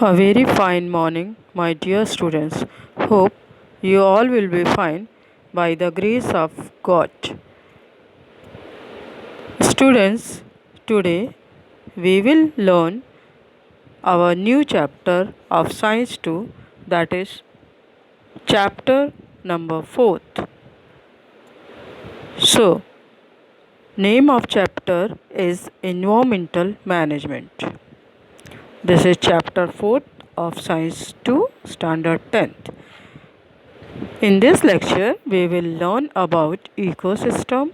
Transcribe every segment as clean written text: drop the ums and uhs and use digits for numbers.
A very fine morning, my dear students. Hope you all will be fine by the grace of God. Students, today we will learn our new chapter of Science 2, that is chapter number 4. So, name of chapter is Environmental Management. This is chapter 4 of Science 2, Standard 10th. In this lecture, we will learn about ecosystem,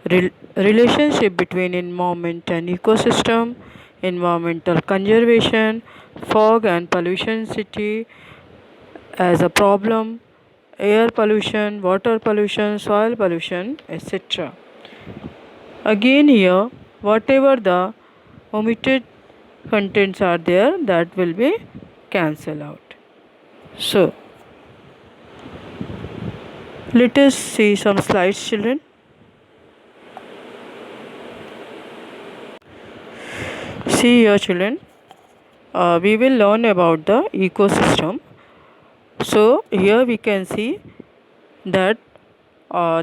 relationship between environment and ecosystem, environmental conservation, fog and pollution city as a problem, air pollution, water pollution, soil pollution, etc. Again here, whatever the omitted contents are there, that will be cancelled out. So, let us see some slides, children. See here, children. We will learn about the ecosystem. So here we can see that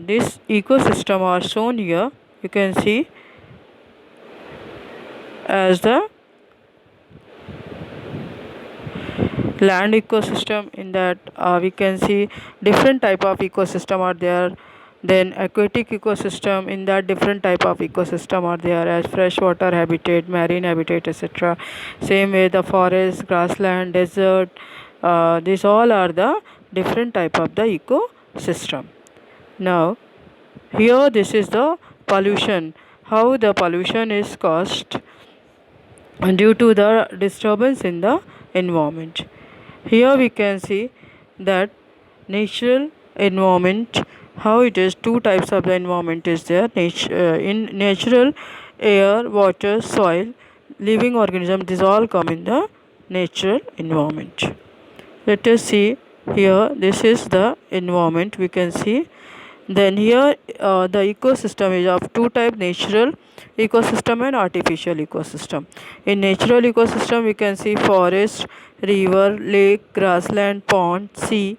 this ecosystem are shown here. You can see as the land ecosystem. In that we can see different type of ecosystem are there. Then aquatic ecosystem, in that different type of ecosystem are there as freshwater habitat, marine habitat, etc. Same way the forest, grassland, desert, these all are the different type of the ecosystem. Now here this is the pollution, how the pollution is caused due to the disturbance in the environment. Here we can see that natural environment, how it is, two types of the environment is there. In natural, air, water, soil, living organism, these all come in the natural environment. Let us see here, this is the environment we can see. Then here the ecosystem is of two type, natural ecosystem and artificial ecosystem. In natural ecosystem we can see forest, river, lake, grassland, pond, sea.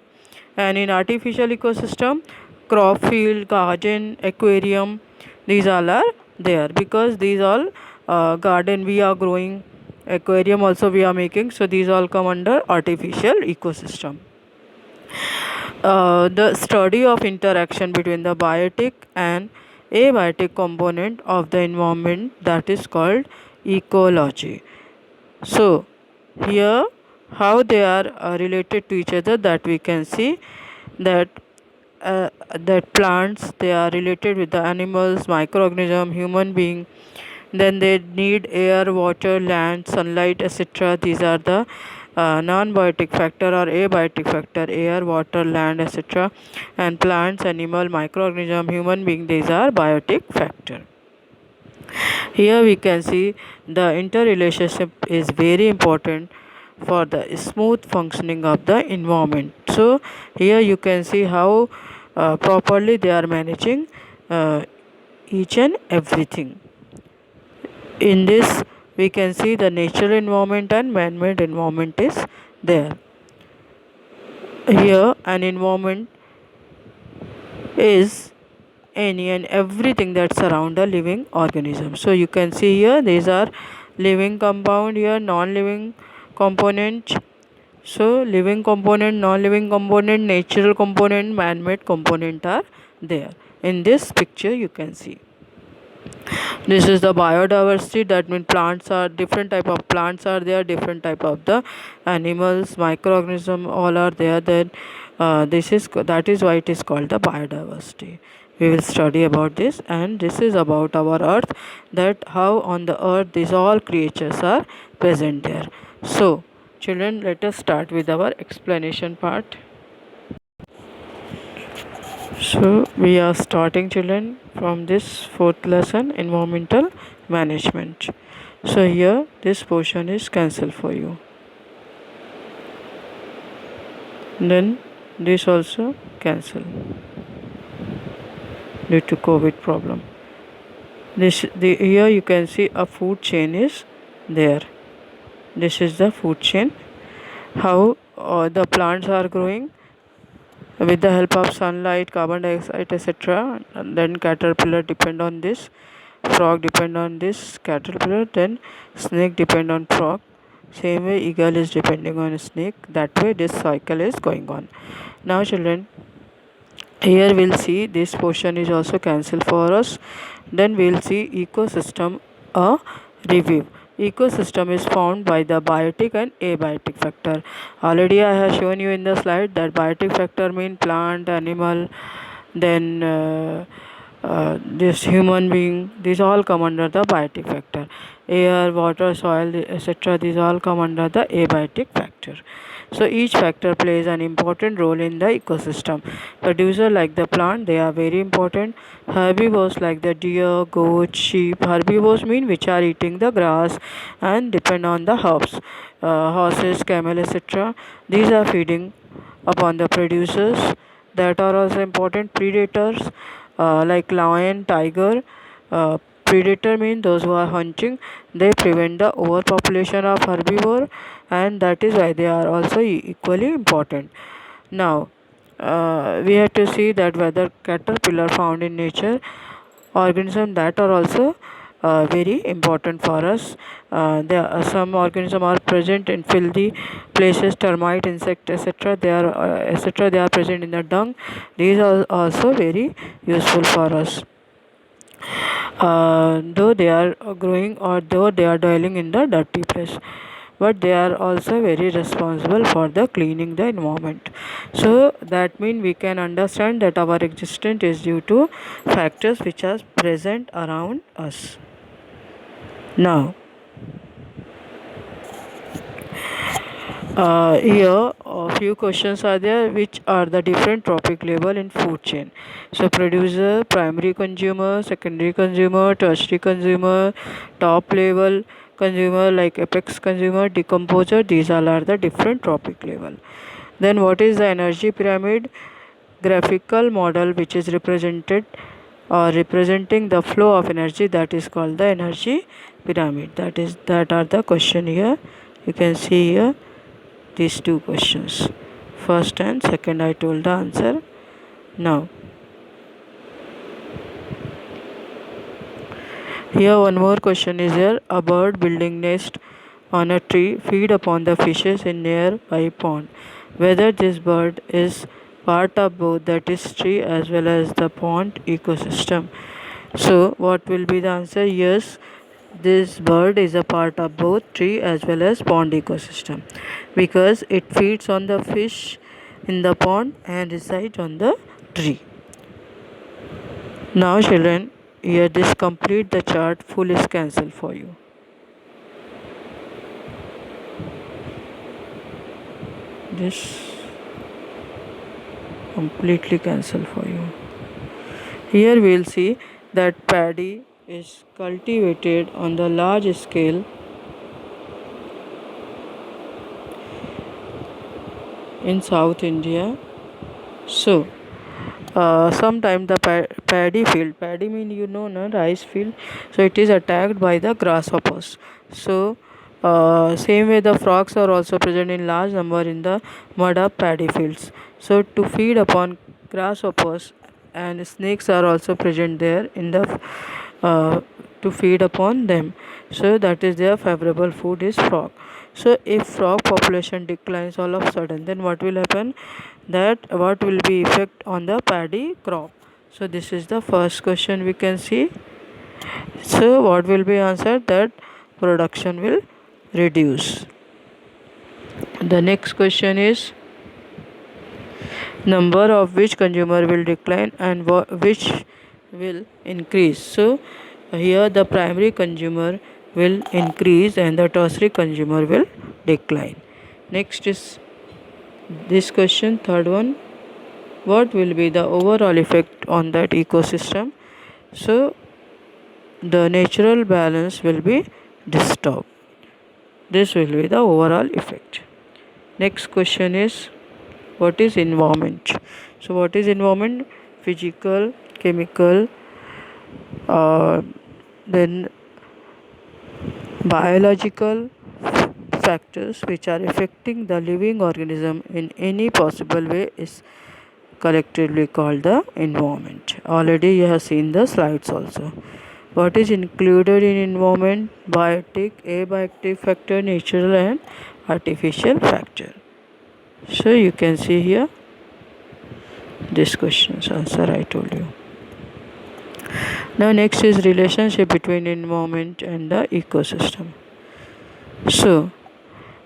And in artificial ecosystem, crop field, garden, aquarium, these all are there, because these all garden we are growing, aquarium also we are making, so these all come under artificial ecosystem. The study of interaction between the biotic and abiotic component of the environment, that is called ecology. So here how they are related to each other, that we can see that that plants, they are related with the animals, microorganism, human being. Then they need air, water, land, sunlight, etc. These are the non-biotic factor or abiotic factor, air, water, land, etc. And plants, animal, microorganism, human being, these are biotic factor. Here we can see the interrelationship is very important for the smooth functioning of the environment. So here you can see how properly they are managing each and everything. In this we can see the natural environment and man-made environment is there. Here an environment is any and everything that surround a living organism. So you can see here these are living compound, here non-living component. So living component, non-living component, natural component, man-made component are there. In this picture you can see this is the biodiversity, that means plants are different type of plants are there, different type of the animals, microorganism, all are there. Then this is, that is why it is called the biodiversity. We will study about this, and this is about our earth, that how on the earth these all creatures are present there. So children, let us start with our explanation part. So we are starting, children, from this fourth lesson, environmental management. So here this portion is cancelled for you. Then this also cancel due to COVID problem. Here you can see a food chain is there. This is the food chain. How the plants are growing with the help of sunlight, carbon dioxide, etc. And then caterpillar depend on this, frog depend on this caterpillar, then snake depend on frog. Same way eagle is depending on a snake. That way this cycle is going on. Now children, here we'll see this portion is also cancelled for us. Then we'll see ecosystem a review. Ecosystem is found by the biotic and abiotic factor. Already I have shown you in the slide that biotic factor mean plant, animal, then this human being, these all come under the biotic factor. Air, water, soil, etc. these all come under the abiotic factor. So each factor plays an important role in the ecosystem. Producer like the plant, they are very important. Herbivores like the deer, goat, sheep. Herbivores mean which are eating the grass and depend on the herbs. Horses, camel, etc. These are feeding upon the producers. That are also important. Predators like lion, tiger. Predator mean those who are hunting. They prevent the overpopulation of herbivore, and that is why they are also equally important. Now we have to see that whether caterpillar found in nature organisms that are also very important for us. There are some organisms are present in filthy places, termite, insect, etc. They are present in the dung. These are also very useful for us. Though they are growing or though they are dwelling in the dirty place, but they are also very responsible for the cleaning the environment. So that means we can understand that our existence is due to factors which are present around us. Now here a few questions are there, which are the different trophic level in food chain. So producer, primary consumer, secondary consumer, tertiary consumer, top level consumer like apex consumer, decomposer, these all are the different trophic level. Then what is the energy pyramid? Graphical model which is represented or representing the flow of energy, that is called the energy pyramid. That are the question here. You can see here these two questions, first and second. I told the answer. Now here one more question is here. A bird building nest on a tree feed upon the fishes in nearby pond. Whether this bird is part of both, that is tree as well as the pond ecosystem. So what will be the answer? Yes, this bird is a part of both tree as well as pond ecosystem, because it feeds on the fish in the pond and resides on the tree. Now children, here this complete the chart, full is cancelled for you. This completely cancelled for you. Here we will see that paddy is cultivated on the large scale in South India. So sometimes the paddy mean no rice field, so it is attacked by the grasshoppers. So same way the frogs are also present in large number in the mud of paddy fields. So to feed upon grasshoppers, and snakes are also present there in the to feed upon them. So that is their favorable food is frog. So if frog population declines all of a sudden, then what will happen? That what will be effect on the paddy crop? So this is the first question we can see. So what will be answered? That production will reduce. The next question is number of which consumer will decline and which will increase. So here the primary consumer will increase and the tertiary consumer will decline. Next is this question, third one. What will be the overall effect on that ecosystem? So the natural balance will be disturbed. This will be the overall effect. Next question is, what is environment? So what is environment? Physical, chemical, then biological, factors which are affecting the living organism in any possible way is collectively called the environment. Already you have seen the slides also. What is included in environment? Biotic, abiotic factor, natural and artificial factor. So you can see here this question's answer I told you. Now next is relationship between environment and the ecosystem. So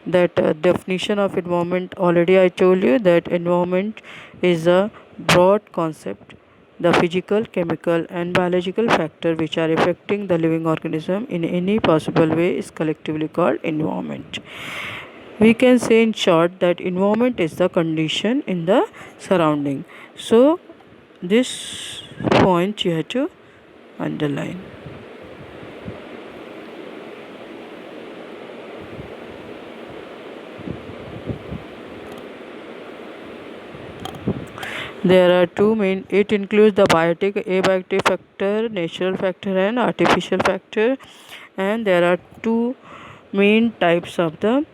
that definition of environment, already I told you that environment is a broad concept, the physical, chemical and biological factor which are affecting the living organism in any possible way is collectively called environment. We can say in short that environment is the condition in the surrounding. So this point you have to underline. There are two main, it includes the biotic, abiotic factor, natural factor and artificial factor, and there are two main types of the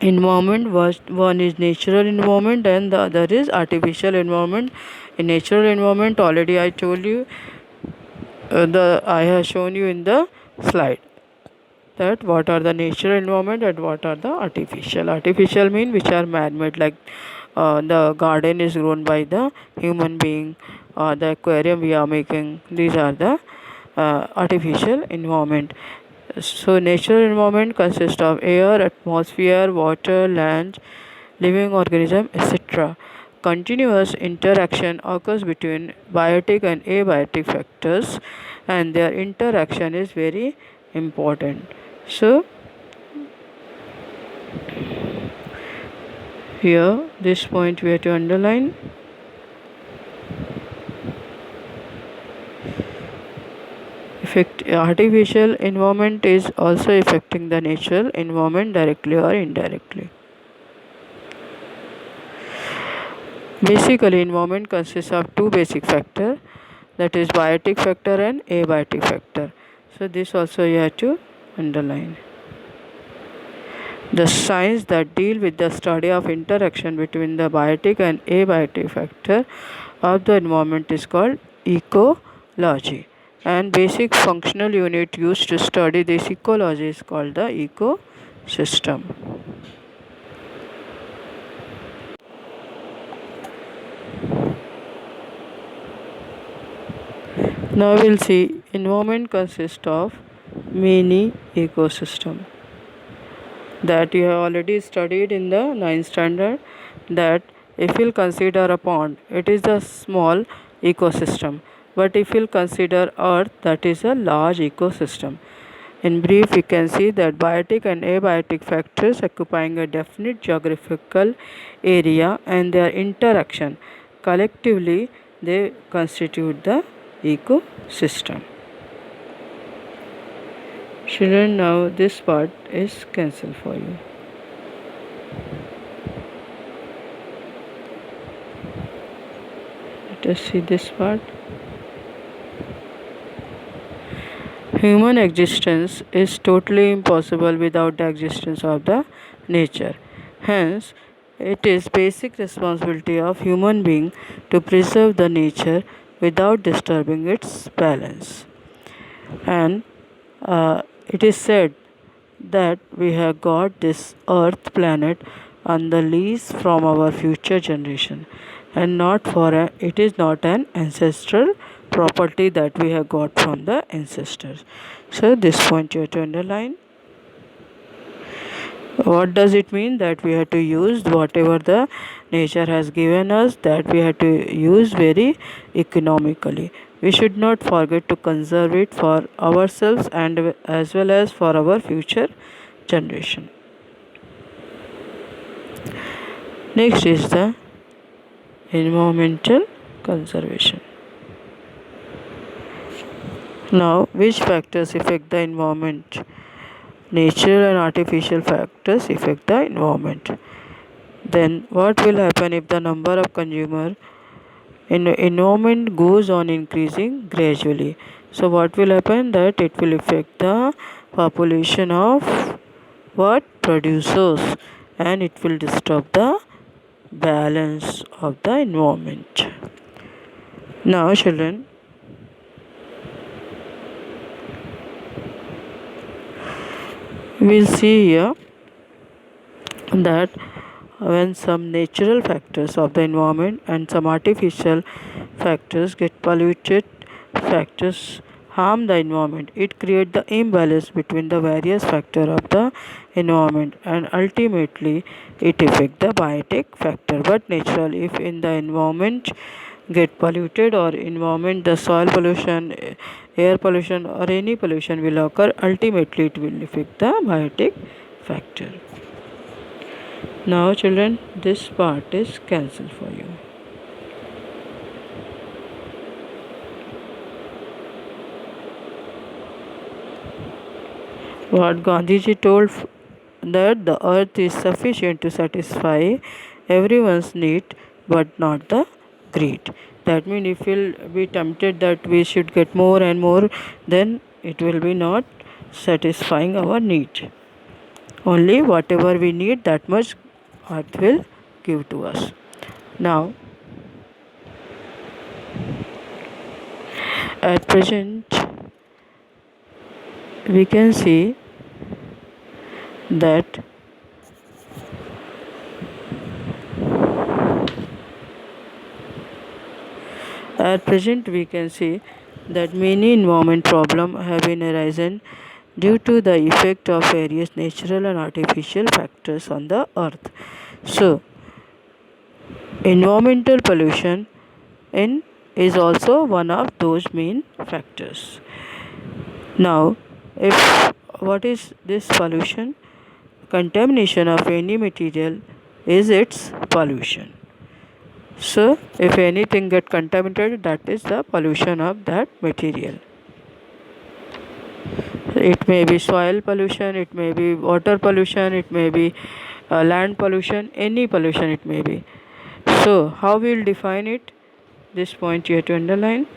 environment. One is natural environment and the other is artificial environment. In natural environment, already I told you, I have shown you in the slide that what are the natural environment and what are the artificial. Artificial mean which are man-made, like the garden is grown by the human being, the aquarium we are making. These are the artificial environment. So natural environment consists of air, atmosphere, water, land, living organism, etc. Continuous interaction occurs between biotic and abiotic factors, and their interaction is very important. So here this point we have to underline. Artificial environment is also affecting the natural environment directly or indirectly. Basically, environment consists of two basic factors, that is biotic factor and abiotic factor. So this also you have to underline. The science that deal with the study of interaction between the biotic and abiotic factor of the environment is called ecology, and basic functional unit used to study this ecology is called the ecosystem. Now we'll see environment consists of many ecosystem that you have already studied in the 9th standard, that if you'll consider a pond, it is a small ecosystem, but if you'll consider earth, that is a large ecosystem. In brief, we can see that biotic and abiotic factors occupying a definite geographical area and their interaction collectively they constitute the ecosystem. Children, now this part is cancelled for you. Let us see this part. Human existence is totally impossible without the existence of the nature. Hence, it is basic responsibility of human being to preserve the nature without disturbing its balance. And it is said that we have got this earth planet on the lease from our future generation, and it is not an ancestral property that we have got from the ancestors. So this point you have to underline. What does it mean? That we have to use whatever the nature has given us, that we have to use very economically. We should not forget to conserve it for ourselves and as well as for our future generation. Next is the environmental conservation. Now, which factors affect the environment? Natural and artificial factors affect the environment. Then what will happen if the number of consumer in environment goes on increasing gradually? So what will happen? That it will affect the population of what produces, and it will disturb the balance of the environment. Now children, we'll see here that when some natural factors of the environment and some artificial factors get polluted, factors harm the environment. It creates the imbalance between the various factors of the environment, and ultimately it affects the biotic factor. But naturally, if in the environment get polluted, or environment, the soil pollution, air pollution, or any pollution will occur, ultimately it will affect the biotic factor. Now children, this part is cancelled for you. What Gandhiji told, that the earth is sufficient to satisfy everyone's need but not the greed. That means if we'll be tempted that we should get more and more, then it will be not satisfying our need. Only whatever we need, that much earth will give to us. Now, at present, we can see that many environment problems have been arisen due to the effect of various natural and artificial factors on the earth. So, environmental pollution is also one of those main factors. Now, what is this pollution? Contamination of any material is its pollution. So, if anything get contaminated, that is the pollution of that material. It may be soil pollution, it may be water pollution, it may be land pollution, any pollution it may be. So, how we will define it? This point you have to underline.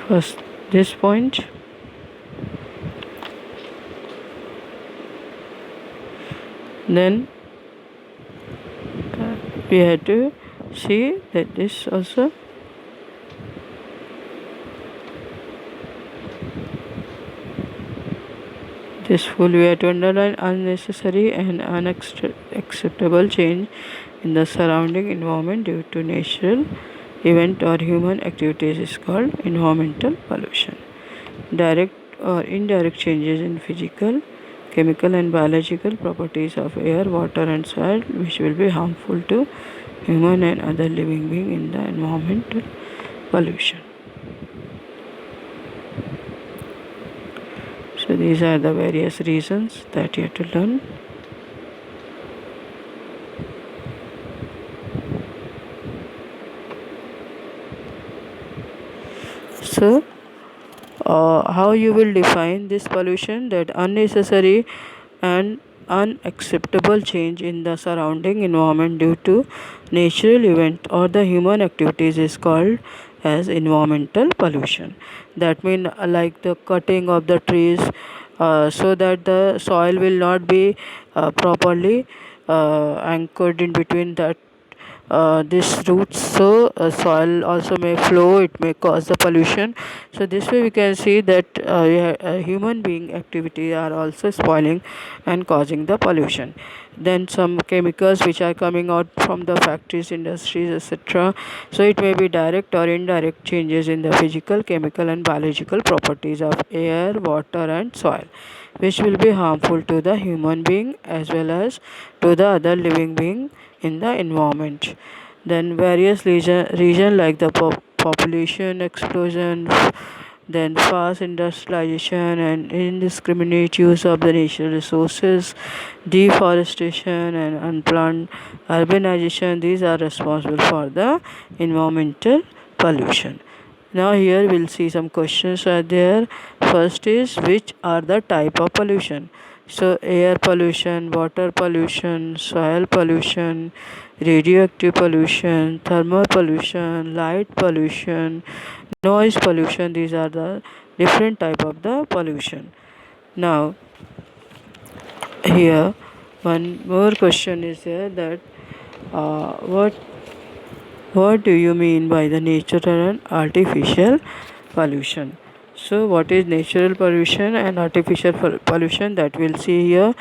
First, this point. Then we have to see that this also. This full we have to underline unnecessary and unacceptable change in the surrounding environment due to natural event or human activities is called environmental pollution. Direct or indirect changes in physical, chemical and biological properties of air, water and soil which will be harmful to human and other living beings in the environmental pollution. So these are the various reasons that you have to learn. So how you will define this pollution? That unnecessary and unacceptable change in the surrounding environment due to natural event or the human activities is called as environmental pollution. That means like the cutting of the trees so that the soil will not be properly anchored in between that these roots, so soil also may flow, it may cause the pollution. So this way we can see that human being activity are also spoiling and causing the pollution. Then some chemicals which are coming out from the factories, industries, etc. So it may be direct or indirect changes in the physical, chemical and biological properties of air, water and soil which will be harmful to the human being as well as to the other living being in the environment. Then various region like the population explosion, then fast industrialization and indiscriminate use of the natural resources, deforestation and unplanned urbanization, these are responsible for the environmental pollution. Now here we'll see some questions are there. First is, which are the type of pollution? So air pollution, water pollution, soil pollution, radioactive pollution, thermal pollution, light pollution, noise pollution, these are the different type of the pollution. Now here one more question is there that uh, what what do you mean by the natural and artificial pollution? So, what is natural pollution and artificial pollution? That we'll see here.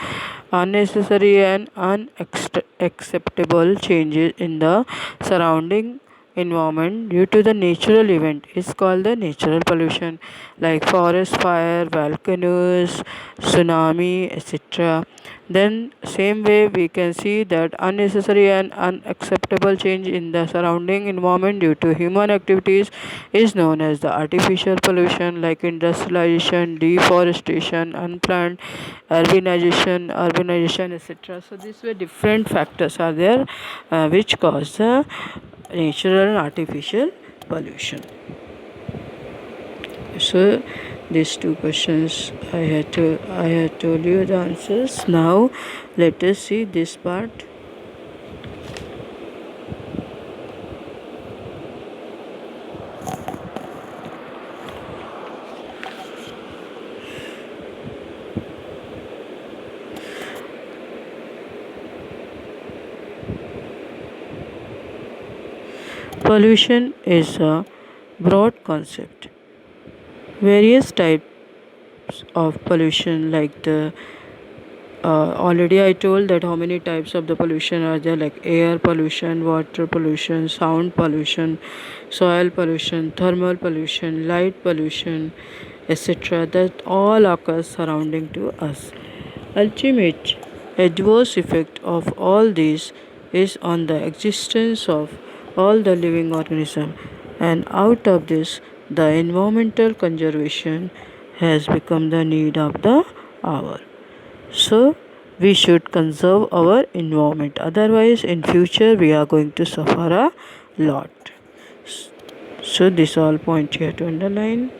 Unnecessary and unacceptable changes in the surrounding environment due to the natural event is called the natural pollution, like forest fire, volcanoes, tsunami, etc. Then same way we can see that unnecessary and unacceptable change in the surrounding environment due to human activities is known as the artificial pollution, like industrialization, deforestation, unplanned urbanization, etc. So these were different factors are there which cause the natural and artificial pollution. So these two questions I had told you the answers. Now let us see this part. Pollution is a broad concept. Various types of pollution, like the already I told that how many types of the pollution are there, like air pollution, water pollution, sound pollution, soil pollution, thermal pollution, light pollution, etc. That all occurs surrounding to us. Ultimate adverse effect of all these is on the existence of all the living organism, and out of this the environmental conservation has become the need of the hour. So we should conserve our environment, otherwise in future we are going to suffer a lot. So this all point here to underline.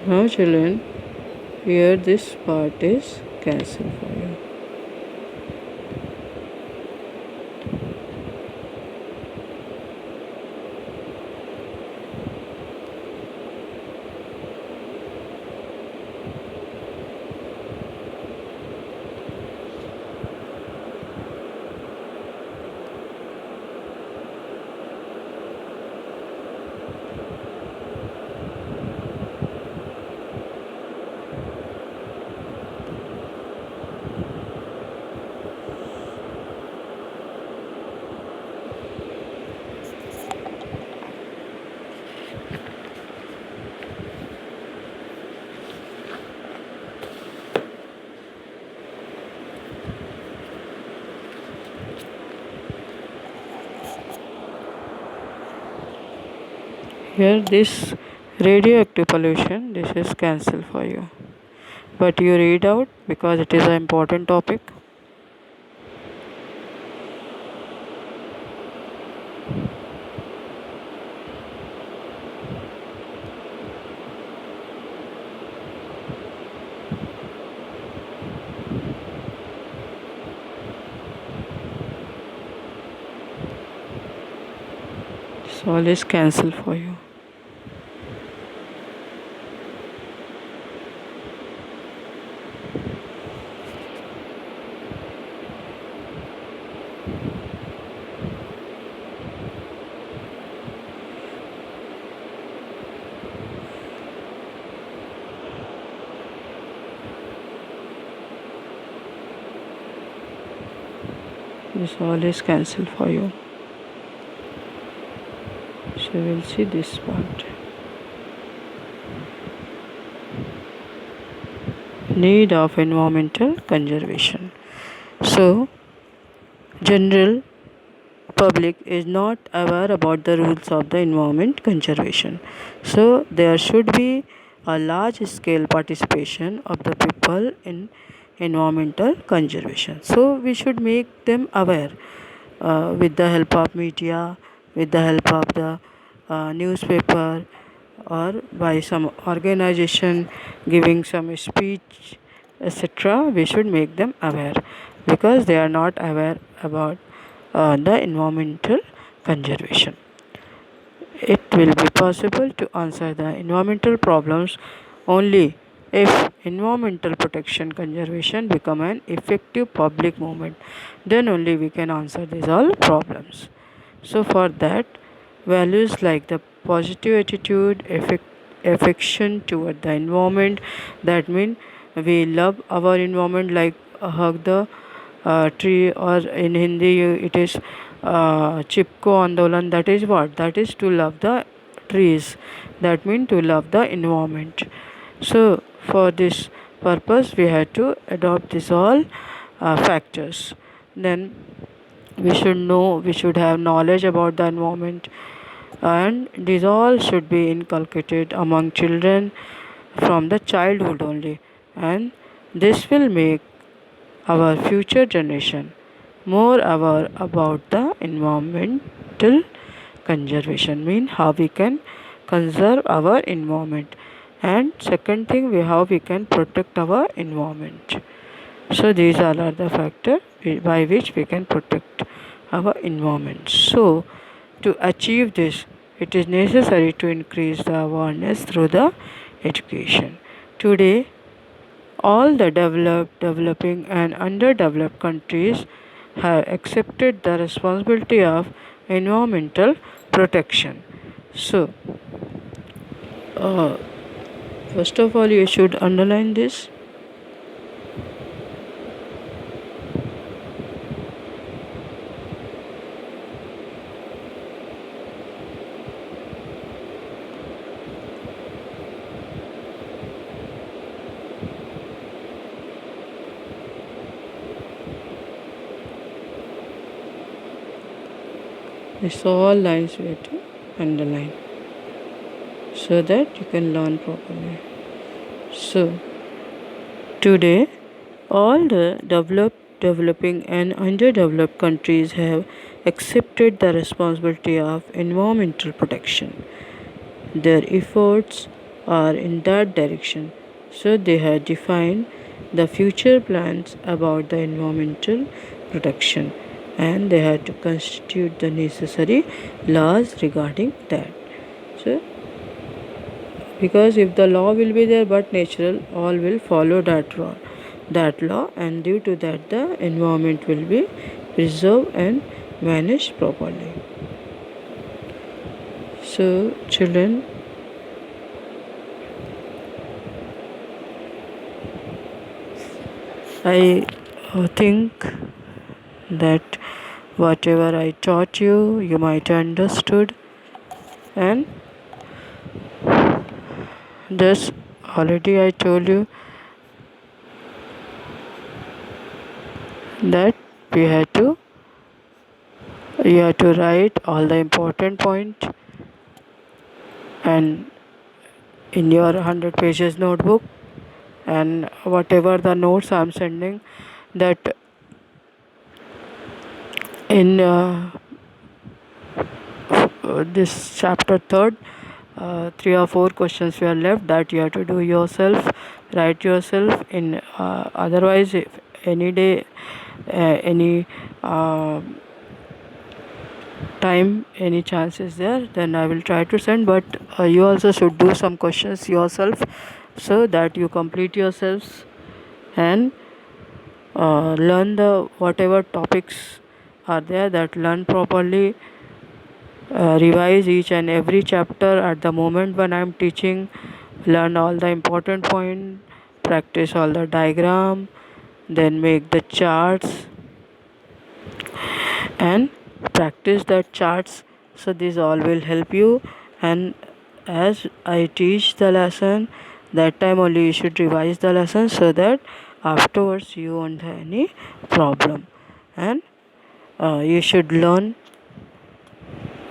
Now children, here this part is cancelled for you. Here this radioactive pollution, this is cancelled for you. But you read out because it is an important topic. This all is cancelled for you. This all is cancelled for you. So we'll see this part. Need of environmental conservation. So general public is not aware about the rules of the environment conservation. So there should be a large scale participation of the people in environmental conservation. So we should make them aware with the help of media, with the help of the newspaper, or by some organization giving some speech, etc. We should make them aware because they are not aware about the environmental conservation. It will be possible to answer the environmental problems only if environmental protection conservation become an effective public movement. Then only we can answer these all problems. So for that, values like the positive attitude, affection toward the environment, that mean we love our environment, like hug the tree, or in Hindi it is chipko andolan. That is what? That is to love the trees. That means to love the environment. So for this purpose, we have to adopt these all factors. Then we should have knowledge about the environment, and these all should be inculcated among children from the childhood only, and this will make our future generation more aware about the environmental conservation, mean how we can conserve our environment, and second thing, how we can protect our environment. So these all are the factors by which we can protect our environment. So to achieve this, it is necessary to increase the awareness through the education. Today, all the developed, developing, and underdeveloped countries have accepted the responsibility of environmental protection. So, uh, first of all, you should underline this. It's all lines we have to underline so that you can learn properly. So, today, all the developed, developing, and underdeveloped countries have accepted the responsibility of environmental protection. Their efforts are in that direction. So, they have defined the future plans about the environmental protection, and they have to constitute the necessary laws regarding that. So, because if the law will be there but natural, all will follow that law, and due to that the environment will be preserved and managed properly. So children, I think that whatever I taught you, you might understood, and this already I told you that we have to you have to write all the important point and in your 100 pages notebook, and whatever the notes I'm sending, that in this chapter third, 3 or 4 questions we are left that you have to do yourself, write yourself in, otherwise if any day, any time, any chance is there, then I will try to send, but you also should do some questions yourself so that you complete yourselves and learn the whatever topics are there, that learn properly, revise each and every chapter at the moment when I am teaching, learn all the important point, practice all the diagram, then make the charts and practice the charts. So these all will help you, and as I teach the lesson, that time only you should revise the lesson so that afterwards you won't have any problem, and you should learn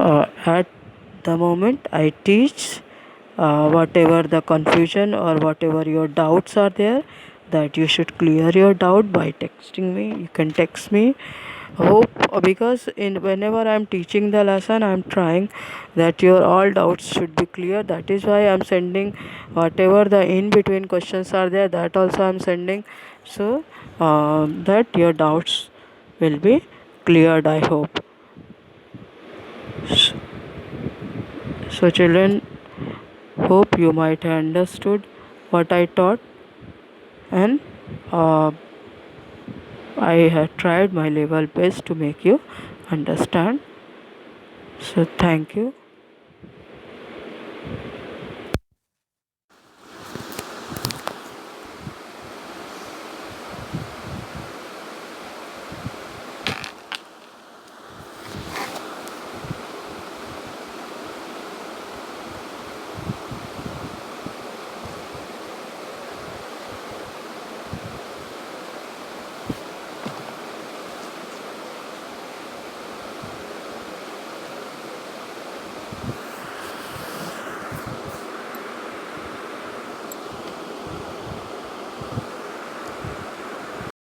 at the moment I teach, whatever the confusion or whatever your doubts are there, that you should clear your doubt by texting me. You can text me. Hope, because in whenever I'm teaching the lesson, I'm trying that your all doubts should be clear. That is why I'm sending whatever the in between questions are there, that also I'm sending, so that your doubts will be cleared, I hope. So children, hope you might have understood what I taught, and I have tried my level best to make you understand. So thank you.